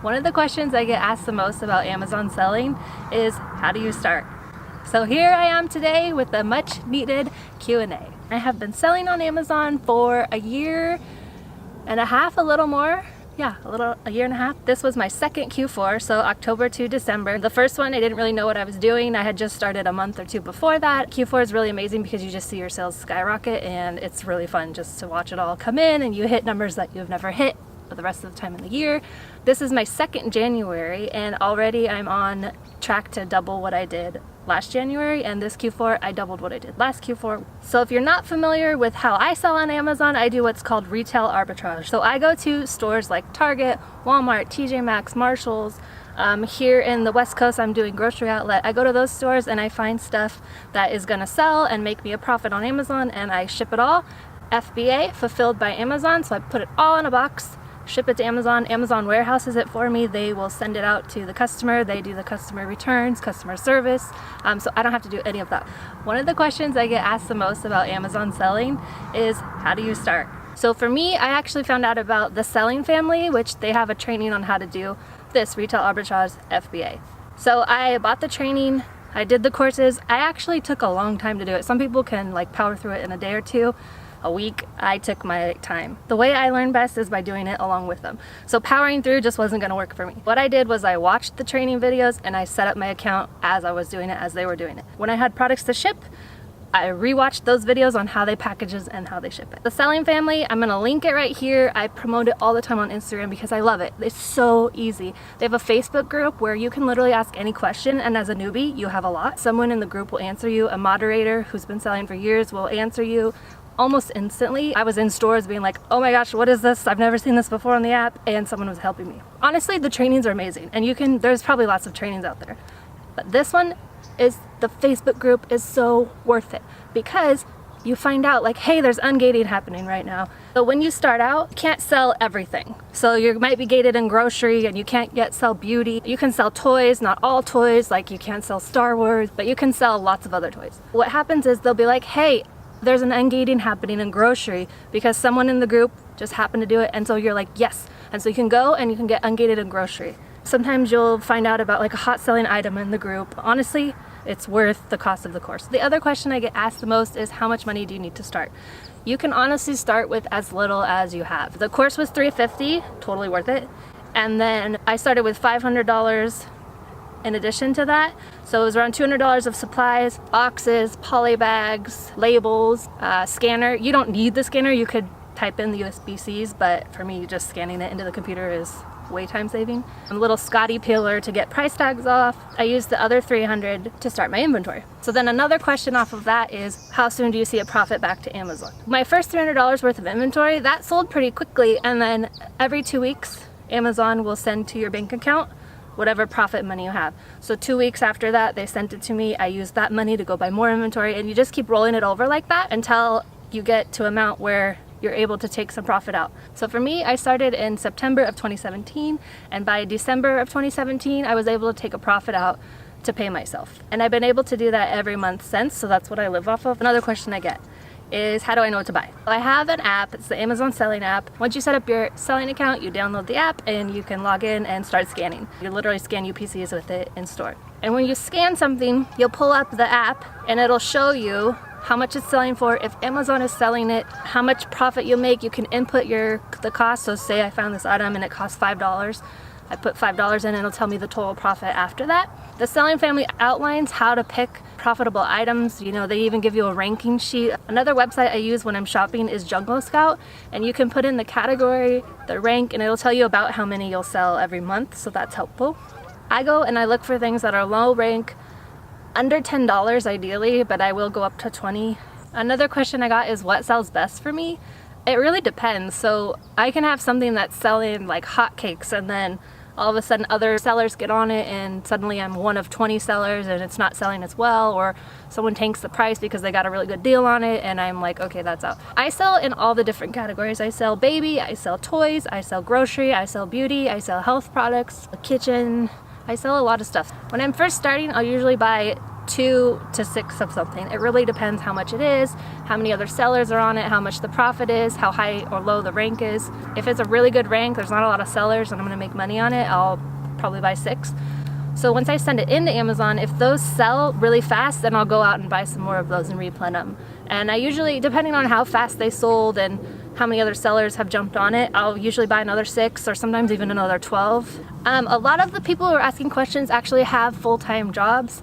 One of the questions I get asked the most about Amazon selling is, how do you start? So here I am today with a much needed Q&A. I have been selling on Amazon for a year and a half, a little more. Yeah, a year and a half. This was my second Q4, so October to December. The first one, I didn't really know what I was doing. I had just started a month or two before that. Q4 is really amazing because you just see your sales skyrocket, and it's really fun just to watch it all come in, and you hit numbers that you've never hit for the rest of the time in the year. This is my second January, and already I'm on track to double what I did last January, and this Q4 I doubled what I did last Q4. So if you're not familiar with how I sell on Amazon, I do what's called retail arbitrage. So I go to stores like Target, Walmart, TJ Maxx, Marshalls. Here in the West Coast, I'm doing grocery outlet. I go to those stores and I find stuff that is gonna sell and make me a profit on Amazon, and I ship it all. FBA, fulfilled by Amazon, so I put it all in a box, ship it to Amazon. Amazon warehouses it for me. They will send it out to the customer. They do the customer returns, customer service, so I don't have to do any of that. One of the questions I get asked the most about Amazon selling is, how do you start? So for me, I actually found out about the Selling Family, which they have a training on how to do this retail arbitrage FBA. So I bought the training, I did the courses. I actually took a long time to do it. Some people can like power through it in a day or two, a week. I took my time. The way I learn best is by doing it along with them. So powering through just wasn't going to work for me. What I did was I watched the training videos and I set up my account as I was doing it, as they were doing it. When I had products to ship, I rewatched those videos on how they packages and how they ship it. The Selling Family, I'm gonna link it right here. I promote it all the time on Instagram because I love it. It's so easy. They have a Facebook group where you can literally ask any question, and as a newbie, you have a lot. Someone in the group will answer you. A moderator who's been selling for years will answer you almost instantly. I was in stores being like, oh my gosh, what is this? I've never seen this before on the app, and someone was helping me. Honestly, the trainings are amazing, and there's probably lots of trainings out there. But this one, the Facebook group is so worth it because you find out like, hey, there's ungating happening right now. So when you start out, you can't sell everything. So you might be gated in grocery and you can't yet sell beauty. You can sell toys, not all toys, like you can't sell Star Wars, but you can sell lots of other toys. What happens is they'll be like, hey, there's an ungating happening in grocery because someone in the group just happened to do it, and so you're like, yes. And so you can go and you can get ungated in grocery. Sometimes you'll find out about like a hot selling item in the group. Honestly, it's worth the cost of the course. The other question I get asked the most is, how much money do you need to start? You can honestly start with as little as you have. The course was $350, totally worth it. And then I started with $500 in addition to that. So it was around $200 of supplies, boxes, poly bags, labels, scanner. You don't need the scanner, you could type in the USB-Cs, but for me, just scanning it into the computer is way time saving. A little Scotty peeler to get price tags off. I used the other $300 to start my inventory. So then another question off of that is, how soon do you see a profit back to Amazon? My first $300 worth of inventory, that sold pretty quickly, and then every 2 weeks, Amazon will send to your bank account whatever profit money you have. So 2 weeks after that, they sent it to me. I used that money to go buy more inventory, and you just keep rolling it over like that until you get to an amount where you're able to take some profit out. So for me, I started in September of 2017, and by December of 2017, I was able to take a profit out to pay myself. And I've been able to do that every month since, so that's what I live off of. Another question I get is, how do I know what to buy? I have an app, it's the Amazon Selling app. Once you set up your selling account, you download the app and you can log in and start scanning. You literally scan UPCs with it in store. And when you scan something, you'll pull up the app and it'll show you how much it's selling for, if Amazon is selling it, how much profit you'll make. You can input the cost. So say I found this item and it costs $5. I put $5 in and it'll tell me the total profit after that. The Selling Family outlines how to pick profitable items. You know, they even give you a ranking sheet. Another website I use when I'm shopping is Jungle Scout, and you can put in the category, the rank, and it'll tell you about how many you'll sell every month, so that's helpful. I go and I look for things that are low rank, under $10 ideally, but I will go up to 20. Another question I got is, what sells best for me? It really depends. So I can have something that's selling like hotcakes, and then all of a sudden other sellers get on it and suddenly I'm one of 20 sellers and it's not selling as well, or someone tanks the price because they got a really good deal on it and I'm like, okay, that's out. I sell in all the different categories. I sell baby, I sell toys, I sell grocery, I sell beauty, I sell health products, kitchen. I sell a lot of stuff. When I'm first starting, I'll usually buy 2 to 6 of something. It really depends how much it is, how many other sellers are on it, how much the profit is, how high or low the rank is. If it's a really good rank, there's not a lot of sellers and I'm gonna make money on it, I'll probably buy 6. So once I send it into Amazon, if those sell really fast, then I'll go out and buy some more of those and replant them. And I usually, depending on how fast they sold and how many other sellers have jumped on it, I'll usually buy another 6 or sometimes even another 12. A lot of the people who are asking questions actually have full-time jobs.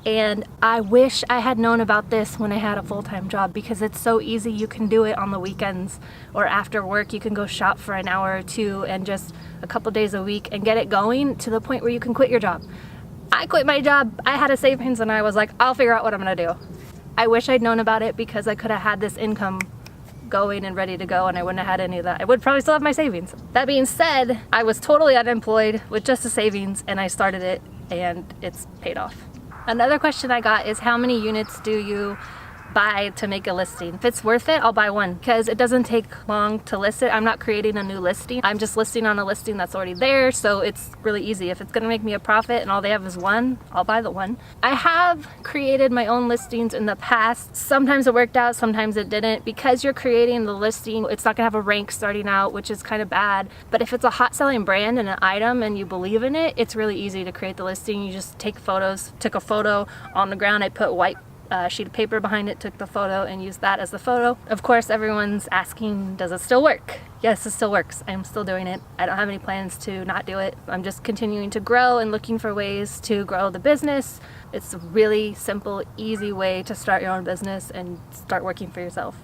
And I wish I had known about this when I had a full-time job, because it's so easy. You can do it on the weekends or after work. You can go shop for an hour or 2 and just a couple days a week and get it going to the point where you can quit your job. I quit my job, I had a savings, and I was like, I'll figure out what I'm gonna do. I wish I'd known about it, because I could have had this income going and ready to go and I wouldn't have had any of that. I would probably still have my savings. That being said, I was totally unemployed with just a savings and I started it and it's paid off. Another question I got is, how many units do you buy to make a listing? If it's worth it, I'll buy one, because it doesn't take long to list it. I'm not creating a new listing. I'm just listing on a listing that's already there, so it's really easy. If it's gonna make me a profit and all they have is one, I'll buy the one. I have created my own listings in the past. Sometimes it worked out, sometimes it didn't. Because you're creating the listing, it's not gonna have a rank starting out, which is kind of bad. But if it's a hot selling brand and an item and you believe in it, it's really easy to create the listing. You just take photos. Took a photo on the ground, I put white sheet of paper behind it, took the photo and used that as the photo. Of course, everyone's asking, does it still work? Yes, it still works. I'm still doing it. I don't have any plans to not do it. I'm just continuing to grow and looking for ways to grow the business. It's a really simple, easy way to start your own business and start working for yourself.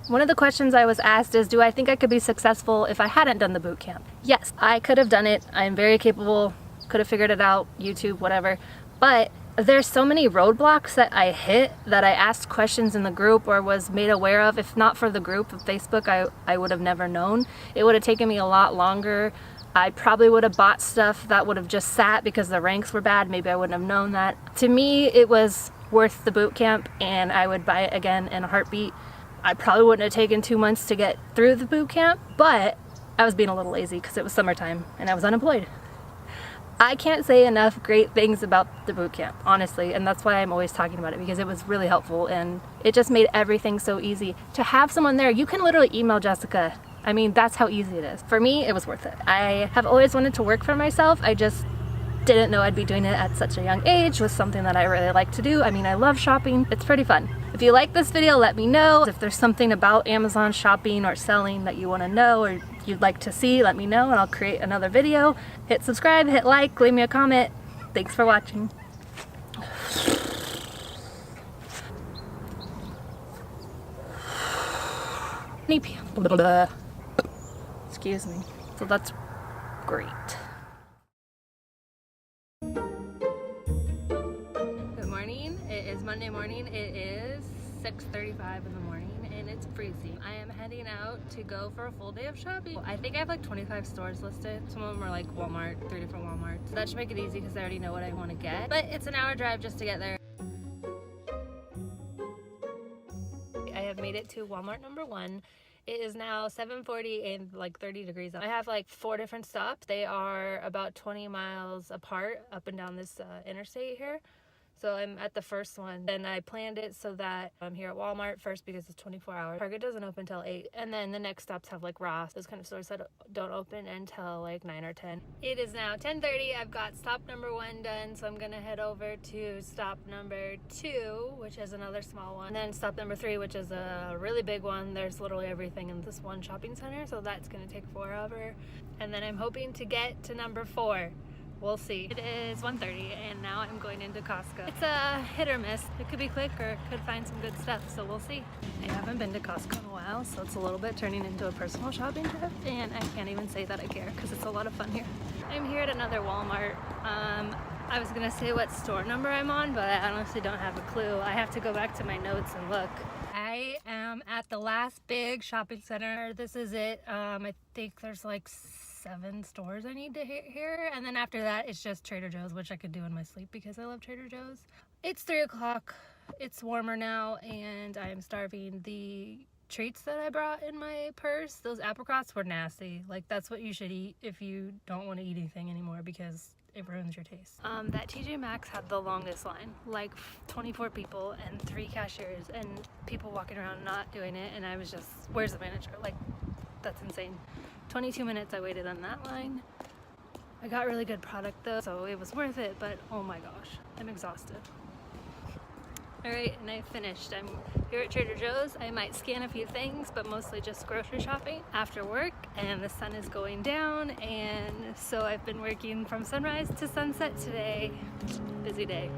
One of the questions I was asked is, do I think I could be successful if I hadn't done the boot camp? Yes, I could have done it. I'm very capable, could have figured it out, YouTube, whatever. But there's so many roadblocks that I hit, that I asked questions in the group or was made aware of. If not for the group of Facebook, I would have never known. It would have taken me a lot longer. I probably would have bought stuff that would have just sat because the ranks were bad. Maybe I wouldn't have known that. To me, it was worth the boot camp and I would buy it again in a heartbeat. I probably wouldn't have taken 2 months to get through the boot camp, but I was being a little lazy because it was summertime and I was unemployed. I can't say enough great things about the boot camp, honestly, and that's why I'm always talking about it, because it was really helpful and it just made everything so easy. To have someone there, you can literally email Jessica. I mean, that's how easy it is. For me, it was worth it. I have always wanted to work for myself. I just didn't know I'd be doing it at such a young age with something that I really like to do. I mean, I love shopping. It's pretty fun. If you like this video, let me know. If there's something about Amazon shopping or selling that you want to know or you'd like to see, let me know and I'll create another video. Hit subscribe, hit like, leave me a comment. Thanks for watching. Excuse me. So that's great. Good morning. It is Monday morning. It is 6:35 in the morning and it's freezing. I am heading out to go for a full day of shopping. I think I have like 25 stores listed. Some of them are like Walmart, 3 different Walmarts. So that should make it easy because I already know what I want to get. But it's an hour drive just to get there. I have made it to Walmart number 1. It is now 7:40 and like 30 degrees out. I have like 4 different stops. They are about 20 miles apart up and down this interstate here. So I'm at the first one, and I planned it so that I'm here at Walmart first because it's 24 hours. Target doesn't open till 8, and then the next stops have like Ross, those kind of stores that don't open until like 9 or 10. It is now 10:30. I've got stop number 1 done, so I'm gonna head over to stop number 2, which is another small one, and then stop number 3, which is a really big one. There's literally everything in this one shopping center, so that's gonna take forever. And then I'm hoping to get to number 4. We'll see. It is 1:30 and now I'm going into Costco. It's a hit or miss. It could be quick or could find some good stuff, so we'll see. I haven't been to Costco in a while, so it's a little bit turning into a personal shopping trip, and I can't even say that I care because it's a lot of fun here. I'm here at another Walmart. I was gonna say what store number I'm on, but I honestly don't have a clue. I have to go back to my notes and look. I am at the last big shopping center. This is it. I think there's like 7 stores I need to hit here, and then after that it's just Trader Joe's, which I could do in my sleep because I love Trader Joe's. It's 3 o'clock. It's warmer now and I am starving. The treats that I brought in my purse, those apricots were nasty. Like, that's what you should eat if you don't want to eat anything anymore because it ruins your taste. That TJ Maxx had the longest line, like 24 people and 3 cashiers and people walking around not doing it, and I was just, where's the manager? Like, that's insane. 22 minutes I waited on that line. I got really good product though, so it was worth it, but oh my gosh, I'm exhausted. Alright, and I finished. I'm here at Trader Joe's. I might scan a few things, but mostly just grocery shopping after work, and the sun is going down, and so I've been working from sunrise to sunset today. Busy day.